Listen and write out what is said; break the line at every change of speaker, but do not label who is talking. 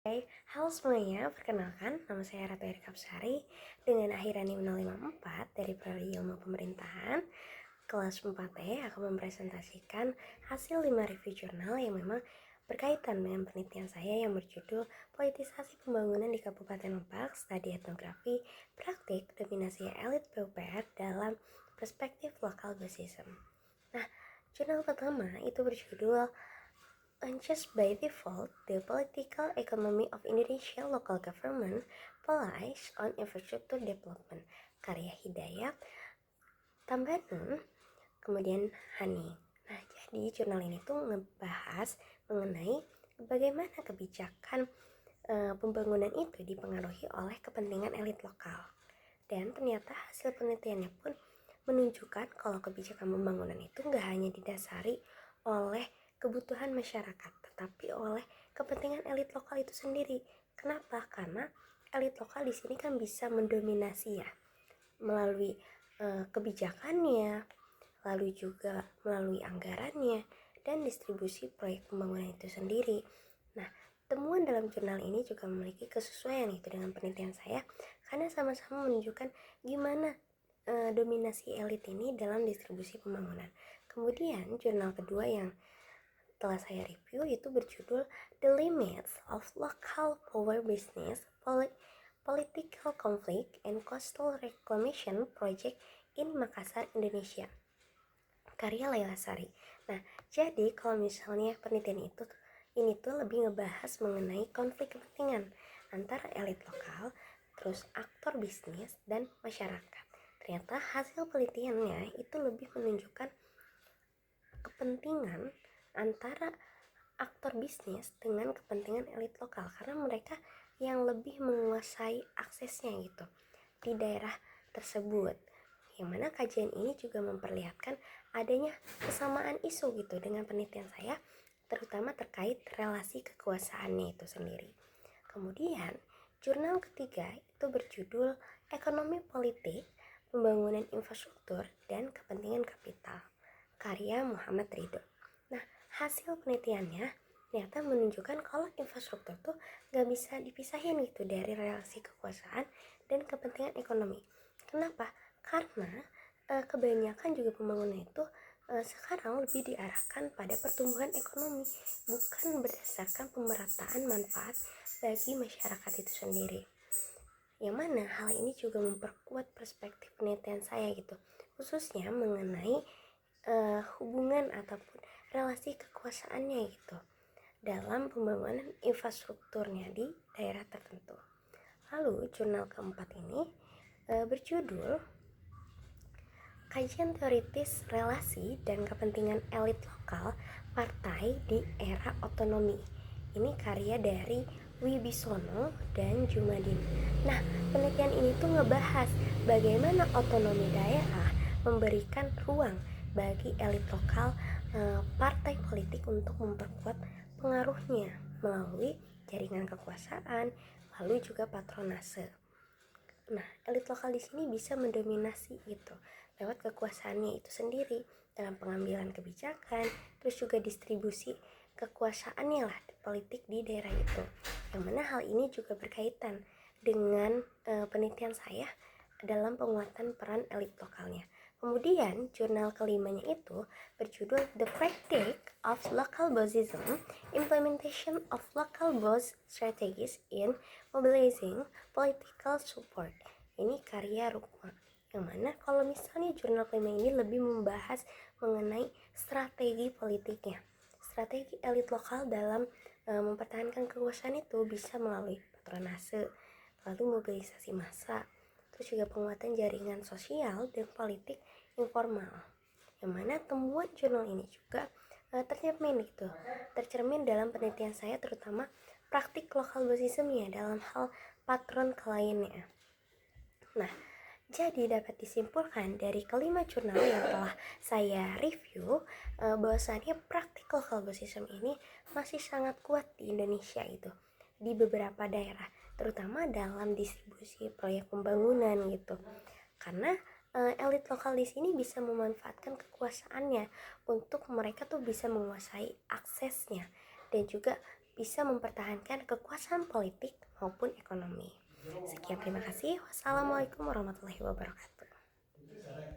Hai, halo semuanya, perkenalkan nama saya Ratu Erika Kapsari dengan akhiran NIM 054 dari Prodi Ilmu Pemerintahan. Kelas 4E akan mempresentasikan hasil 5 review jurnal yang memang berkaitan dengan penelitian saya yang berjudul Politisasi Pembangunan di Kabupaten Lebak, Studi Etnografi, Praktik Dominasi Elit PUPR dalam Perspektif Lokal Basism. Nah, jurnal pertama itu berjudul Unjust by Default, the Political Economy of Indonesia Local Government Relies on Infrastructure Development, karya Hidayat Tambanun, kemudian Hani. Nah, jadi jurnal ini tuh ngebahas mengenai bagaimana kebijakan pembangunan itu dipengaruhi oleh kepentingan elit lokal. Dan ternyata hasil penelitiannya pun menunjukkan kalau kebijakan pembangunan itu nggak hanya didasari oleh kebutuhan masyarakat, tetapi oleh kepentingan elit lokal itu sendiri. Kenapa? Karena elit lokal di sini kan bisa mendominasi ya, melalui kebijakannya, lalu juga melalui anggarannya dan distribusi proyek pembangunan itu sendiri. Nah, temuan dalam jurnal ini juga memiliki kesesuaian itu dengan penelitian saya karena sama-sama menunjukkan gimana dominasi elit ini dalam distribusi pembangunan. Kemudian jurnal kedua yang telah saya review itu berjudul The Limits of Local Power Business, Political Conflict and Coastal Reclamation Project in Makassar, Indonesia, karya Laila Sari. Nah, jadi kalau misalnya penelitian ini tuh lebih ngebahas mengenai konflik kepentingan antara elit lokal, terus aktor bisnis dan masyarakat. Ternyata hasil penelitiannya itu lebih menunjukkan kepentingan antara aktor bisnis dengan kepentingan elit lokal karena mereka yang lebih menguasai aksesnya gitu di daerah tersebut. Yang mana kajian ini juga memperlihatkan adanya kesamaan isu gitu dengan penelitian saya, terutama terkait relasi kekuasaannya itu sendiri. Kemudian jurnal ketiga itu berjudul Ekonomi Politik, Pembangunan Infrastruktur dan Kepentingan Kapital, karya Muhammad Ridho. Nah, hasil penelitiannya ternyata menunjukkan kalau infrastruktur tuh gak bisa dipisahin gitu dari relasi kekuasaan dan kepentingan ekonomi. Kenapa? Karena kebanyakan juga pembangunan itu sekarang lebih diarahkan pada pertumbuhan ekonomi, bukan berdasarkan pemerataan manfaat bagi masyarakat itu sendiri. Yang mana hal ini juga memperkuat perspektif penelitian saya gitu, khususnya mengenai hubungan ataupun relasi kekuasaannya gitu dalam pembangunan infrastrukturnya di daerah tertentu. Lalu jurnal keempat ini berjudul Kajian Teoritis Relasi dan Kepentingan Elit Lokal Partai di Era Otonomi. Ini karya dari Wibisono dan Jumadin. Nah, penelitian ini tuh ngebahas bagaimana otonomi daerah memberikan ruang bagi elit lokal partai politik untuk memperkuat pengaruhnya melalui jaringan kekuasaan, lalu juga patronase. Nah, elit lokal di sini bisa mendominasi gitu lewat kekuasaannya itu sendiri dalam pengambilan kebijakan, terus juga distribusi kekuasaannya lah politik di daerah itu. Yang mana hal ini juga berkaitan dengan penelitian saya dalam penguatan peran elit lokalnya. Kemudian jurnal kelimanya itu berjudul The Practice of Local Bossism, Implementation of Local Boss Strategies in Mobilizing Political Support. Ini karya Rukma. Yang mana kalau misalnya jurnal kelima ini lebih membahas mengenai strategi politiknya. Strategi elit lokal dalam mempertahankan kekuasaan itu bisa melalui patronase, lalu mobilisasi massa, terus juga penguatan jaringan sosial dan politik informal. Yang mana temuan jurnal ini juga tercermin dalam penelitian saya, terutama praktik lokal basismnya dalam hal patron kliennya. Nah, jadi dapat disimpulkan dari kelima jurnal yang telah saya review bahwasannya praktik lokal basism ini masih sangat kuat di Indonesia itu di beberapa daerah, terutama dalam distribusi proyek pembangunan gitu. Karena elit lokal di sini bisa memanfaatkan kekuasaannya untuk mereka tuh bisa menguasai aksesnya dan juga bisa mempertahankan kekuasaan politik maupun ekonomi. Sekian, terima kasih. Wassalamualaikum warahmatullahi wabarakatuh.